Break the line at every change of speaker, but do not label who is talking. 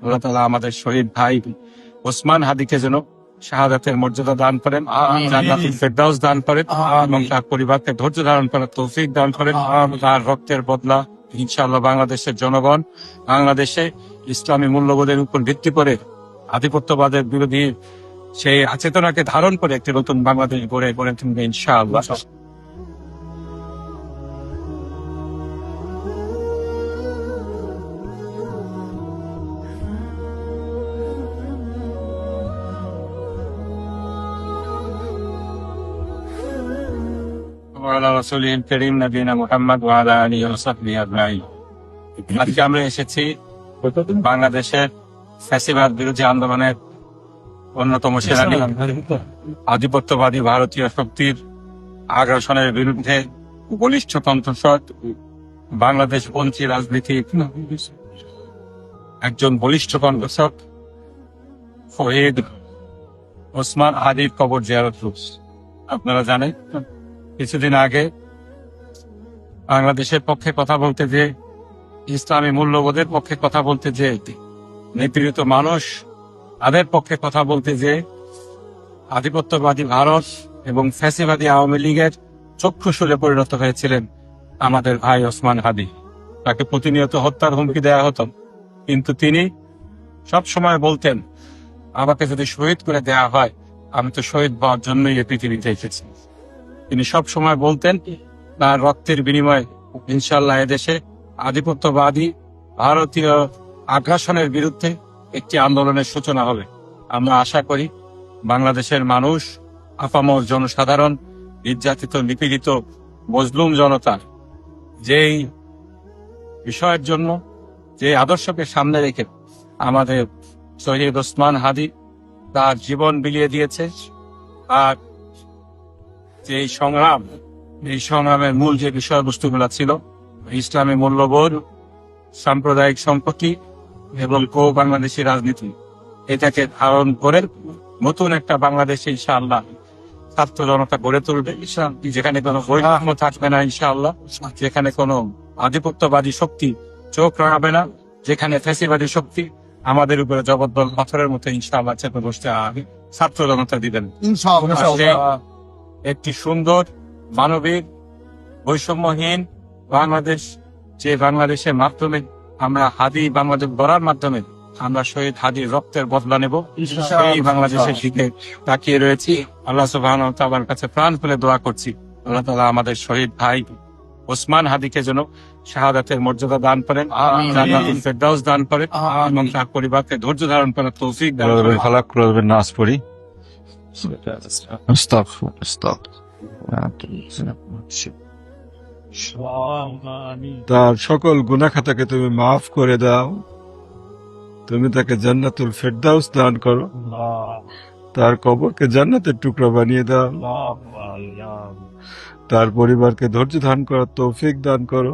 আল্লাহ তাআলা আমাদের শহীদ ভাই ওসমান হাদিকে যেন শাহাদাতের মর্যাদা দান করেন, জান্নাতুল ফেরদাউস দান করেন এবং তার পরিবারকে ধৈর্য ধারণ করার তৌফিক দান করেন। তার রক্তের বদলা ইনশাআল্লাহ বাংলাদেশের জনগণ বাংলাদেশে ইসলামী মূল্যবোধের উপর ভিত্তি করে আধিপত্যবাদের বিরোধী সেই চেতনাকে ধারণ করে একটি নতুন বাংলাদেশ গড়ে তুলবে ইনশাআল্লাহ। আজকে আমরা এসেছি বাংলাদেশের ফ্যাসিবাদ বিরোধী আন্দোলনের অন্যতম সেনানী, আধিপত্যবাদী ভারতীয় শক্তির আগ্রাসনের বিরুদ্ধে বলিষ্ঠ কণ্ঠস্বর, বাংলাদেশ পন্থী রাজনীতির একজন বলিষ্ঠ কণ্ঠস্বর শহীদ ওসমান হাদির কবর জিয়ারত। আপনারা জানেন কিছুদিন আগে বাংলাদেশের পক্ষে কথা বলতে যে, ইসলামী মূল্যবোধের পক্ষে কথা বলতে যে, নিপীড়িত মানুষ তাদের পক্ষে কথা বলতে যে আধিপত্যবাদী ভারত এবং ফ্যাসিবাদী আওয়ামী লীগের চক্ষুশূলে পরিণত হয়েছিলেন আমাদের ভাই ওসমান হাদি। তাকে প্রতিনিয়ত হত্যার হুমকি দেওয়া হতো, কিন্তু তিনি সব সময় বলতেন, আমাকে যদি শহীদ করে দেওয়া হয় আমি তো শহীদ হওয়ার জন্যই এই পৃথিবীতে এসেছি। তিনি সব সময় বলতেন তার রক্তের বিনিময়ে ইনশাআল্লাহ এদেশে আধিপত্যবাদী ভারতীয় আগ্রাসনের বিরুদ্ধে একটি আন্দোলনের সূচনা হবে। আমরা আশা করি বাংলাদেশের মানুষ, আপামর জনসাধারণ, নির্যাতিত নিপীড়িত মজলুম জনতা যেই বিষয়ের জন্য, যে আদর্শকে সামনে রেখে আমাদের শহীদ ওসমান হাদি তার জীবন বিলিয়ে দিয়েছে, আর যে সংগ্রাম, এই সংগ্রামের মূল যে বিষয়বস্তুগুলো ছিল ইসলামী মূল্যবোধ, সাম্প্রদায়িক সম্পত্তি এবং বাংলাদেশী রাজনীতি, এটাকে ধারণ করে নতুন একটা বাংলাদেশে ইনশাআল্লাহ ছাত্র জনতা গড়ে তুলবে, যেখানে কোনো বৈষম্য থাকবে না ইনশাআল্লাহ, যেখানে কোনো আধিপত্যবাদী শক্তি চোখ রাখবে না, যেখানে ফ্যাসিবাদী শক্তি আমাদের উপরে জবরদল পাথরের মতো ইনশাআল্লাহ চেপে বসতে ছাত্র জনতা দিবেন ইনশাআল্লাহ। একটি সুন্দর, মানবিক, বৈষম্যহীন বাংলাদেশ, যে বাংলাদেশের মাধ্যমে আমরা হাদি বাংলাদেশ গড়ার মাধ্যমে আমরা শহীদ হাদির রক্তের বদলা নেব, সেই বাংলাদেশের দিকে তাকিয়ে রয়েছি। আল্লাহ সুবহানাহু ওয়া তাআলার কাছে প্রাণ খুলে দোয়া করছি, আল্লাহ তাআলা আমাদের শহীদ ভাই ওসমান হাদিকে যেন শাহাদাতের মর্যাদা দান করেন, জান্নাতুল ফেরদাউস দান করেন এবং তার পরিবারকে ধৈর্য ধারণ করার তৌফিক দান করেন।
ফালাক করবেন, নাস পড়ি। তার সকল গুনাহ খাতাকে তুমি মাফ করে দাও, তুমি তাকে জান্নাতুল ফেরদাউস দান করো, তার কবরকে জান্নাতের টুকরা বানিয়ে দাও, তার পরিবারকে ধৈর্য ধারণ করার তৌফিক দান করো।